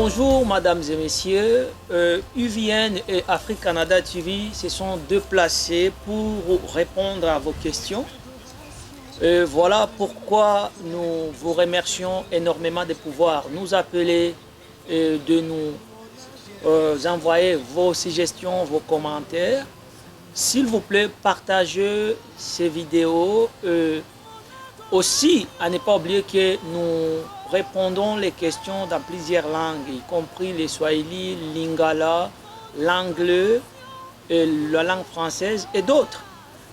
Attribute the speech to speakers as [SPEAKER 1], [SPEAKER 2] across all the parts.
[SPEAKER 1] Bonjour mesdames et messieurs, UVN et Afrique Canada TV se sont déplacés pour répondre à vos questions. Voilà pourquoi nous vous remercions énormément de pouvoir nous appeler et de nous envoyer vos suggestions, vos commentaires. S'il vous plaît, partagez ces vidéos. Aussi, à ne pas oublier que nous répondons les questions dans plusieurs langues, y compris les Swahili, l'Lingala, l'anglais, la langue française et d'autres.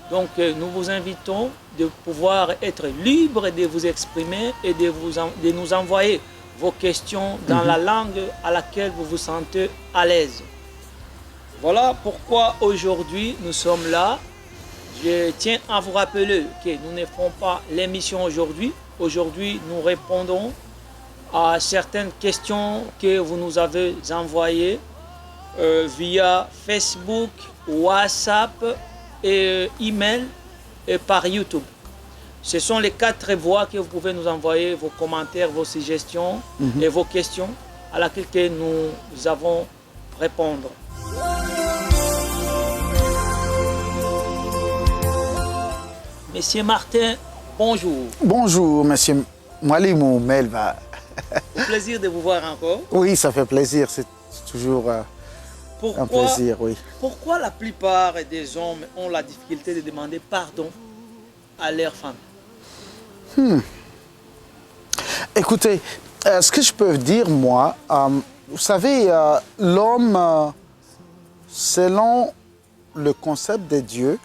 [SPEAKER 1] Donc, nous vous invitons de pouvoir être libre de vous exprimer et de nous envoyer vos questions dans la langue à laquelle vous vous sentez à l'aise. Voilà pourquoi aujourd'hui nous sommes là. Je tiens à vous rappeler que nous ne ferons pas l'émission aujourd'hui. Aujourd'hui, nous répondons à certaines questions que vous nous avez envoyées via Facebook, WhatsApp et email et par YouTube. Ce sont les 4 voies que vous pouvez nous envoyer vos commentaires, vos suggestions et vos questions à laquelle nous avons répondre. Monsieur Martin, bonjour.
[SPEAKER 2] Bonjour, monsieur Mwalimou Melva.
[SPEAKER 1] Plaisir de vous voir encore.
[SPEAKER 2] Oui, ça fait plaisir. C'est toujours un plaisir, oui.
[SPEAKER 1] Pourquoi la plupart des hommes ont la difficulté de demander pardon à leur femme?
[SPEAKER 2] Écoutez, ce que je peux dire, moi, vous savez, l'homme, selon le concept de Dieu,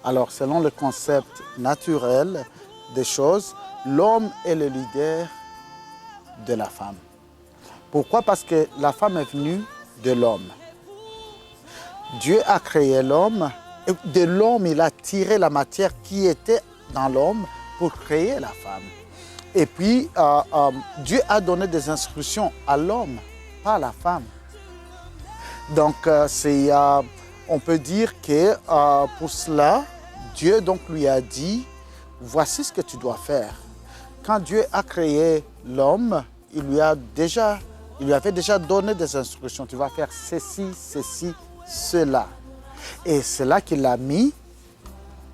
[SPEAKER 2] alors selon le concept naturel des choses, l'homme est le leader de la femme. Pourquoi? Parce que la femme est venue de l'homme. Dieu a créé l'homme, et de l'homme, il a tiré la matière qui était dans l'homme pour créer la femme. Et puis, Dieu a donné des instructions à l'homme, pas à la femme. Donc, on peut dire que pour cela, Dieu donc lui a dit, voici ce que tu dois faire. Quand Dieu a créé l'homme, il lui avait déjà donné des instructions. Tu vas faire ceci, ceci, cela. Et c'est là qu'il l'a mis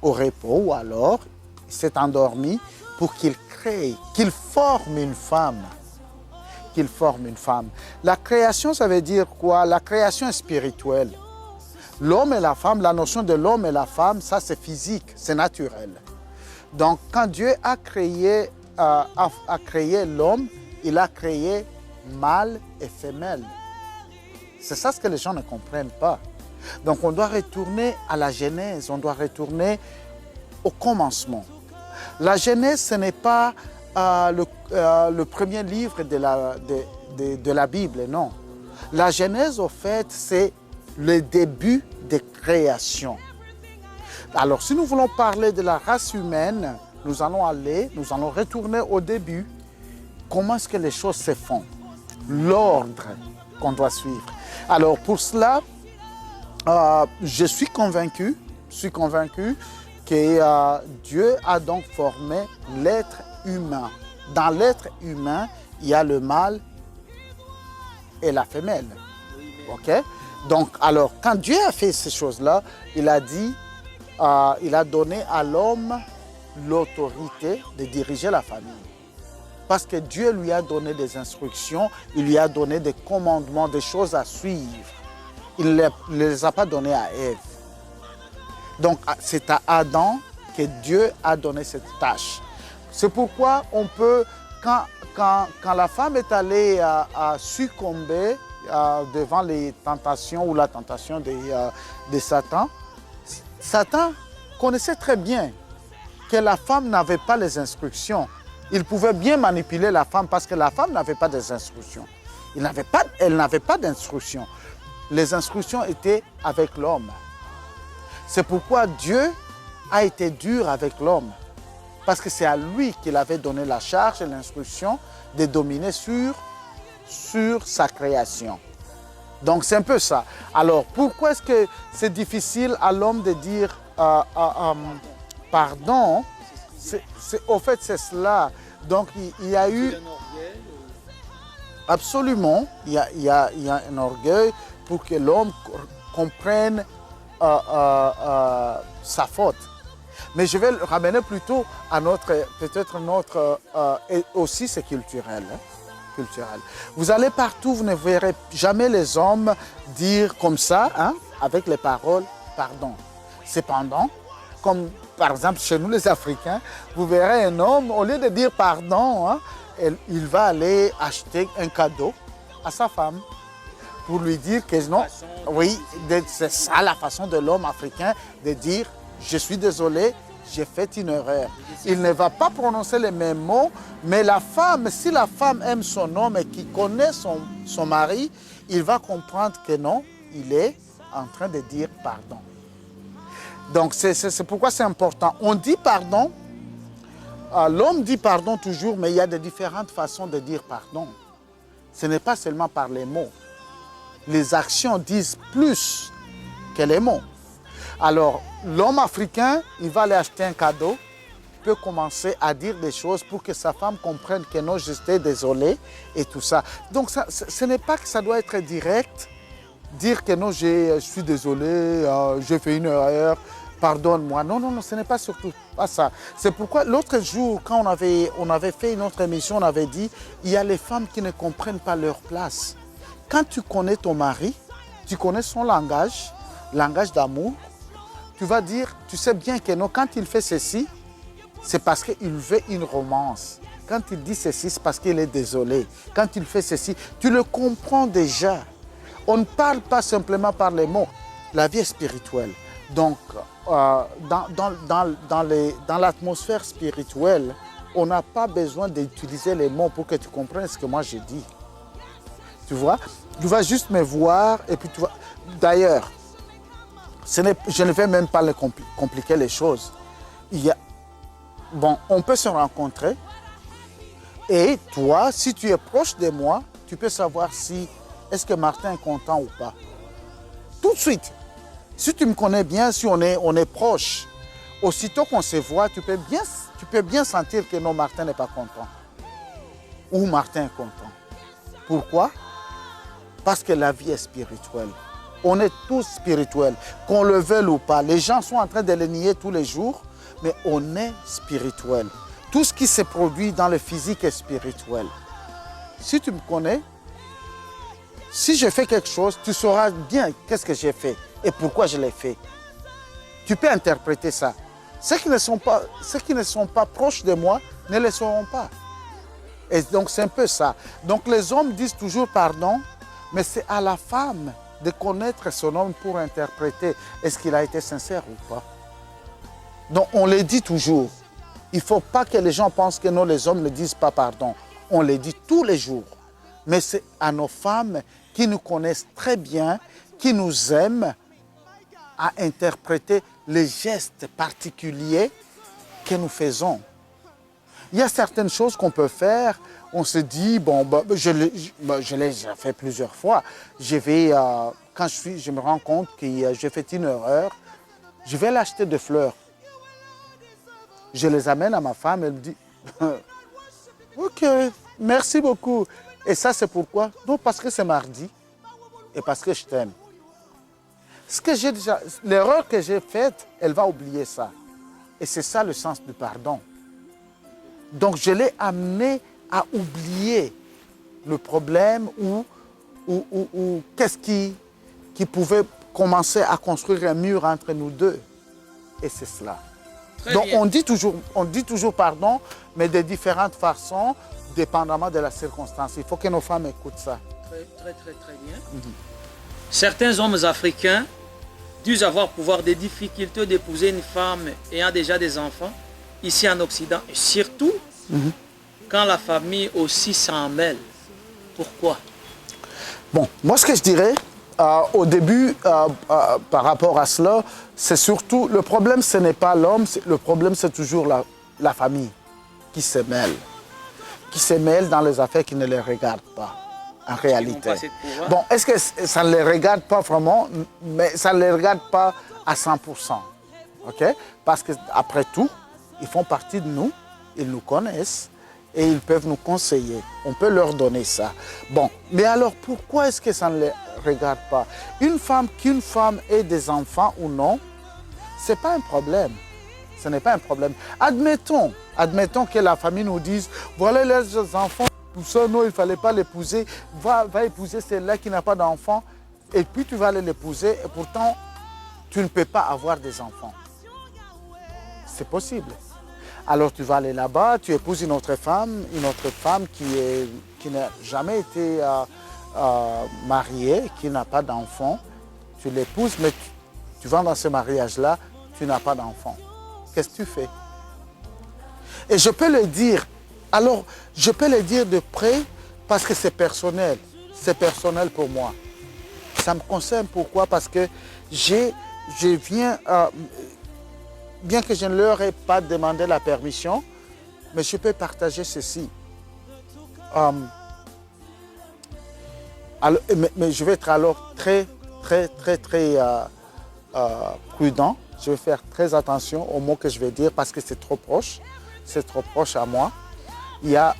[SPEAKER 2] au repos, ou alors il s'est endormi pour qu'il crée, qu'il forme une femme. Qu'il forme une femme. La création, ça veut dire quoi? La création est spirituelle. L'homme et la femme, la notion de l'homme et la femme, ça c'est physique, c'est naturel. Donc quand Dieu a créé l'homme, il a créé mâle et femelle. C'est ça ce que les gens ne comprennent pas. Donc on doit retourner à la Genèse, on doit retourner au commencement. La Genèse, ce n'est pas le premier livre de la Bible, non. La Genèse, au fait, c'est le début de création. Alors, si nous voulons parler de la race humaine, nous allons retourner au début. Comment est-ce que les choses se font? L'ordre qu'on doit suivre. Alors, pour cela, je suis convaincu que Dieu a donc formé l'être humain. Dans l'être humain, il y a le mâle et la femelle. OK? Donc, alors, quand Dieu a fait ces choses-là, il a dit, il a donné à l'homme l'autorité de diriger la famille. Parce que Dieu lui a donné des instructions, il lui a donné des commandements, des choses à suivre. Il ne les a pas données à Ève. Donc, c'est à Adam que Dieu a donné cette tâche. C'est pourquoi on peut, quand la femme est allée succomber devant les tentations ou la tentation de Satan, Satan connaissait très bien que la femme n'avait pas les instructions. Il pouvait bien manipuler la femme parce que la femme n'avait pas des instructions. Elle n'avait pas d'instructions. Les instructions étaient avec l'homme. C'est pourquoi Dieu a été dur avec l'homme. Parce que c'est à lui qu'il avait donné la charge et l'instruction de dominer sur sa création. Donc c'est un peu ça. Alors pourquoi est-ce que c'est difficile à l'homme de dire pardon? Au fait c'est cela. Donc il y a eu... Absolument, il y a un orgueil pour que l'homme comprenne sa faute. Mais je vais le ramener plutôt à peut-être notre, et aussi c'est culturel, hein, culturel. Vous allez partout, vous ne verrez jamais les hommes dire comme ça, hein, avec les paroles, pardon. Cependant, comme par exemple chez nous les Africains, vous verrez un homme, au lieu de dire pardon, hein, il va aller acheter un cadeau à sa femme pour lui dire que non, oui, c'est ça la façon de l'homme africain de dire je suis désolé, j'ai fait une erreur. Il ne va pas prononcer les mêmes mots, mais la femme, si la femme aime son homme et qui connaît son mari, il va comprendre que non, il est en train de dire pardon. Donc c'est pourquoi c'est important. On dit pardon, l'homme dit pardon toujours, mais il y a de différentes façons de dire pardon. Ce n'est pas seulement par les mots. Les actions disent plus que les mots. Alors, l'homme africain, il va aller acheter un cadeau, peut commencer à dire des choses pour que sa femme comprenne que non, j'étais désolé et tout ça. Donc, ce n'est pas que ça doit être direct, dire que non, je suis désolé, j'ai fait une erreur, pardonne-moi. Non, non, non, ce n'est pas surtout pas ça. C'est pourquoi l'autre jour, quand on avait fait une autre émission, on avait dit, il y a les femmes qui ne comprennent pas leur place. Quand tu connais ton mari, tu connais son langage d'amour, tu vas dire, tu sais bien que non, quand il fait ceci, c'est parce qu'il veut une romance. Quand il dit ceci, c'est parce qu'il est désolé. Quand il fait ceci, tu le comprends déjà. On ne parle pas simplement par les mots. La vie est spirituelle. Donc, dans l'atmosphère spirituelle, on n'a pas besoin d'utiliser les mots pour que tu comprennes ce que moi j'ai dit. Tu vois? Tu vas juste me voir et puis tu vas... D'ailleurs, je ne vais même pas compliquer les choses. Bon, on peut se rencontrer et toi, si tu es proche de moi, tu peux savoir si est-ce que Martin est content ou pas. Tout de suite. Si tu me connais bien, si on est proche, aussitôt qu'on se voit, tu peux bien sentir que non, Martin n'est pas content. Ou Martin est content. Pourquoi? Parce que la vie est spirituelle. On est tous spirituels, qu'on le veuille ou pas. Les gens sont en train de le nier tous les jours, mais on est spirituel. Tout ce qui se produit dans le physique est spirituel. Si tu me connais, si je fais quelque chose, tu sauras bien qu'est-ce que j'ai fait et pourquoi je l'ai fait. Tu peux interpréter ça. Ceux qui ne sont pas proches de moi ne le sauront pas. Et donc c'est un peu ça. Donc les hommes disent toujours pardon, mais c'est à la femme de connaître son homme pour interpréter est-ce qu'il a été sincère ou pas. Donc on le dit toujours. Il ne faut pas que les gens pensent que non, les hommes ne disent pas pardon. On le dit tous les jours. Mais c'est à nos femmes qui nous connaissent très bien, qui nous aiment, à interpréter les gestes particuliers que nous faisons. Il y a certaines choses qu'on peut faire. On se dit, bon, je l'ai fait plusieurs fois. Quand je me rends compte que j'ai fait une erreur, je vais l'acheter des fleurs. Je les amène à ma femme, elle me dit, ok, merci beaucoup. Et ça, c'est pourquoi? Non, parce que c'est mardi et parce que je t'aime. L'erreur que j'ai faite, elle va oublier ça. Et c'est ça le sens du pardon. Donc, je l'ai amené à oublier le problème ou qu'est-ce qui pouvait commencer à construire un mur entre nous deux. Et c'est cela. Donc, on dit toujours pardon, mais de différentes façons, dépendamment de la circonstance. Il faut que nos femmes écoutent ça.
[SPEAKER 1] Très bien. Certains hommes africains disent avoir des difficultés d'épouser une femme ayant déjà des enfants ici en Occident, et surtout quand la famille aussi s'en mêle. Pourquoi?
[SPEAKER 2] Bon, moi ce que je dirais, au début, par rapport à cela, c'est surtout, le problème ce n'est pas l'homme, le problème c'est toujours la famille qui se mêle. Qui se mêle dans les affaires qui ne les regardent pas, en réalité. Bon, est-ce que ça ne les regarde pas vraiment, mais ça ne les regarde pas à 100%, ok? Parce qu'après tout, ils font partie de nous, ils nous connaissent, et ils peuvent nous conseiller. On peut leur donner ça. Bon, mais alors pourquoi est-ce que ça ne les regarde pas? Qu'une femme ait des enfants ou non, ce n'est pas un problème. Ce n'est pas un problème. Admettons que la famille nous dise, voilà les enfants, tout ça, non, il ne fallait pas l'épouser. Va épouser celle-là qui n'a pas d'enfant, et puis tu vas aller l'épouser, et pourtant, tu ne peux pas avoir des enfants. C'est possible. Alors tu vas aller là-bas, tu épouses une autre femme qui n'a jamais été mariée, qui n'a pas d'enfant. Tu l'épouses, mais tu vas dans ce mariage-là, tu n'as pas d'enfant. Qu'est-ce que tu fais? Et je peux le dire, alors je peux le dire de près parce que c'est personnel. C'est personnel pour moi. Ça me concerne, pourquoi? Parce que je viens... bien que je ne leur ai pas demandé la permission, mais je peux partager ceci. Mais je vais être alors très prudent. Je vais faire très attention aux mots que je vais dire parce que c'est trop proche. C'est trop proche à moi. Il y a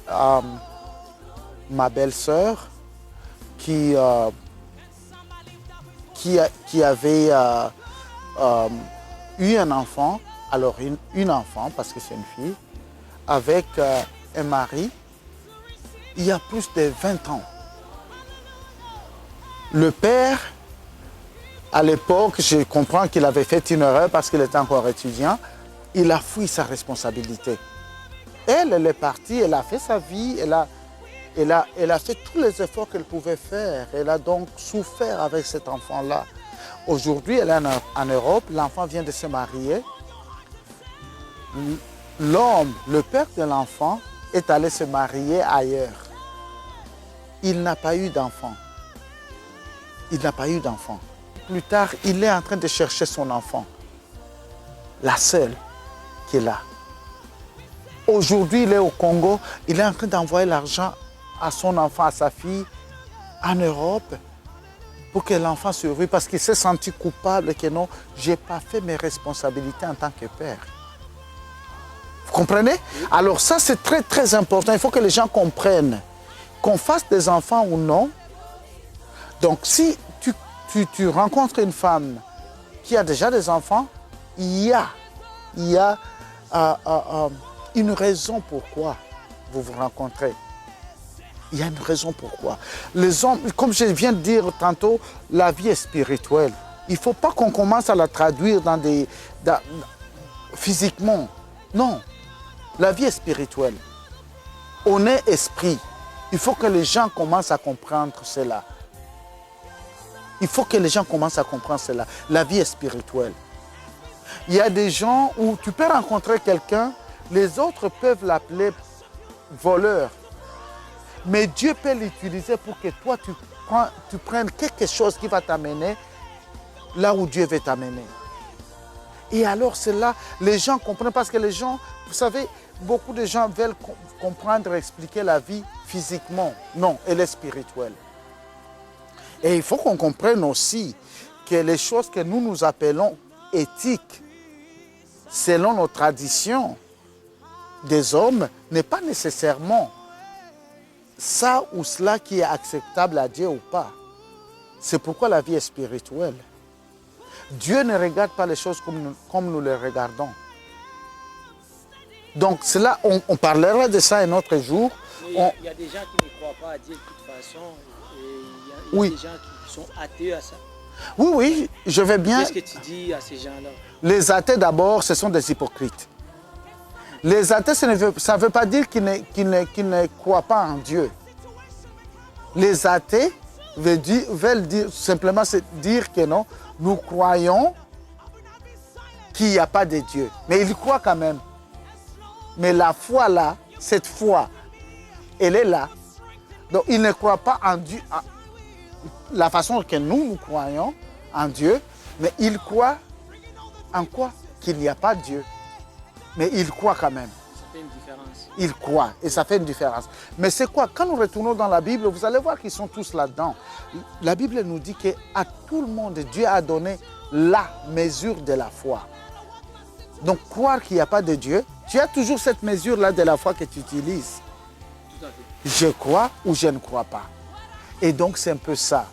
[SPEAKER 2] ma belle-sœur qui avait eu un enfant, alors une enfant, parce que c'est une fille, avec un mari, il y a plus de 20 ans. Le père, à l'époque, je comprends qu'il avait fait une erreur parce qu'il était encore étudiant, il a fui sa responsabilité. Elle est partie, elle a fait sa vie, elle a fait tous les efforts qu'elle pouvait faire. Elle a donc souffert avec cet enfant-là. Aujourd'hui, elle est en Europe, l'enfant vient de se marier. L'homme, le père de l'enfant, est allé se marier ailleurs. Il n'a pas eu d'enfant. Il n'a pas eu d'enfant. Plus tard, il est en train de chercher son enfant. La seule qui est là. Aujourd'hui, il est au Congo. Il est en train d'envoyer l'argent à son enfant, à sa fille, en Europe, pour que l'enfant survive, parce qu'il s'est senti coupable que non, je n'ai pas fait mes responsabilités en tant que père. Vous comprenez? Alors ça, c'est très important. Il faut que les gens comprennent qu'on fasse des enfants ou non. Donc si tu rencontres une femme qui a déjà des enfants, il y a une raison pourquoi vous vous rencontrez. Il y a une raison pourquoi. Les hommes, comme je viens de dire tantôt, la vie est spirituelle. Il ne faut pas qu'on commence à la traduire physiquement. Non, la vie est spirituelle. On est esprit. Il faut que les gens commencent à comprendre cela. Il faut que les gens commencent à comprendre cela. La vie est spirituelle. Il y a des gens où tu peux rencontrer quelqu'un, les autres peuvent l'appeler voleur. Mais Dieu peut l'utiliser pour que toi, tu prennes quelque chose qui va t'amener là où Dieu veut t'amener. Et alors, c'est là, les gens comprennent, parce que les gens, vous savez, beaucoup de gens veulent comprendre et expliquer la vie physiquement. Non, elle est spirituelle. Et il faut qu'on comprenne aussi que les choses que nous appelons éthiques, selon nos traditions des hommes, n'est pas nécessairement ça ou cela qui est acceptable à Dieu ou pas. C'est pourquoi la vie est spirituelle. Dieu ne regarde pas les choses comme nous les regardons. Donc cela, on parlera de ça un autre jour.
[SPEAKER 1] Il y a des gens qui ne croient pas à Dieu de toute façon. Et il y a des gens qui sont athées à ça.
[SPEAKER 2] Oui, je vais bien.
[SPEAKER 1] Qu'est-ce que tu dis à ces gens-là?
[SPEAKER 2] Les athées d'abord, ce sont des hypocrites. Les athées, ça ne veut pas dire qu'ils ne croient pas en Dieu. Les athées veulent dire, simplement dire que non, nous croyons qu'il n'y a pas de Dieu. Mais ils croient quand même. Mais la foi là, cette foi, elle est là. Donc ils ne croient pas en Dieu, la façon que nous croyons en Dieu, mais ils croient en quoi? Qu'il n'y a pas de Dieu. Mais ils croient quand même.
[SPEAKER 1] Ça fait une différence.
[SPEAKER 2] Ils croient et ça fait une différence. Mais c'est quoi? Quand nous retournons dans la Bible, vous allez voir qu'ils sont tous là-dedans. La Bible nous dit qu'à tout le monde, Dieu a donné la mesure de la foi. Donc croire qu'il n'y a pas de Dieu, tu as toujours cette mesure-là de la foi que tu utilises. Je crois ou je ne crois pas. Et donc, c'est un peu ça.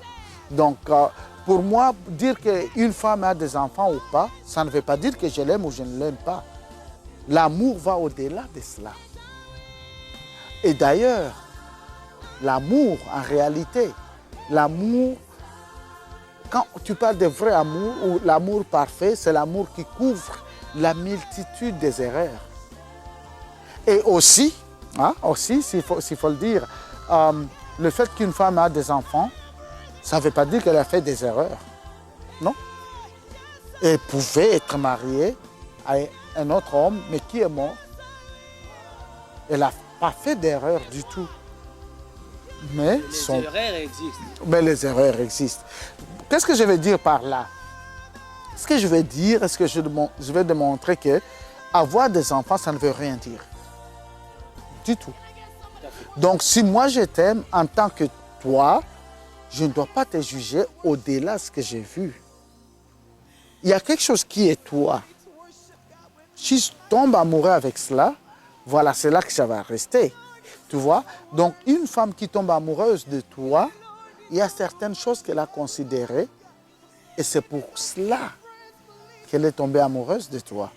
[SPEAKER 2] Donc, pour moi, dire qu'une femme a des enfants ou pas, ça ne veut pas dire que je l'aime ou je ne l'aime pas. L'amour va au-delà de cela. Et d'ailleurs, l'amour, en réalité, l'amour, quand tu parles de vrai amour ou l'amour parfait, c'est l'amour qui couvre la multitude des erreurs. Et aussi, s'il faut le dire, le fait qu'une femme a des enfants, ça ne veut pas dire qu'elle a fait des erreurs. Non. Elle pouvait être mariée à un autre homme, mais qui est mort. Elle n'a pas fait d'erreur du tout. Mais les erreurs existent. Qu'est-ce que je veux dire par là? Ce que je veux dire, est-ce que je vais démontrer que avoir des enfants, ça ne veut rien dire. Du tout. Donc, si moi je t'aime en tant que toi, je ne dois pas te juger au-delà de ce que j'ai vu. Il y a quelque chose qui est toi. Si je tombe amoureux avec cela, voilà, c'est là que ça va rester. Tu vois? Donc, une femme qui tombe amoureuse de toi, il y a certaines choses qu'elle a considérées et c'est pour cela qu'elle est tombée amoureuse de toi.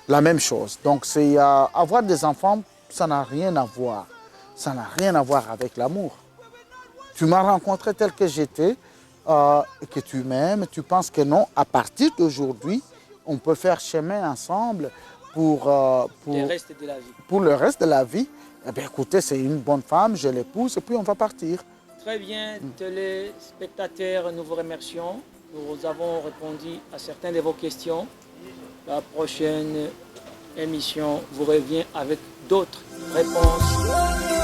[SPEAKER 2] La même chose. Donc, c'est avoir des enfants, ça n'a rien à voir. Ça n'a rien à voir avec l'amour. Tu m'as rencontré tel que j'étais, que tu m'aimes, tu penses que non. À partir d'aujourd'hui, on peut faire chemin ensemble pour
[SPEAKER 1] le reste de la vie.
[SPEAKER 2] Pour le reste de la vie. Eh bien, écoutez, c'est une bonne femme, je l'épouse et puis on va partir.
[SPEAKER 1] Très bien, téléspectateurs, nous vous remercions. Nous avons répondu à certaines de vos questions. La prochaine émission vous revient avec d'autres réponses.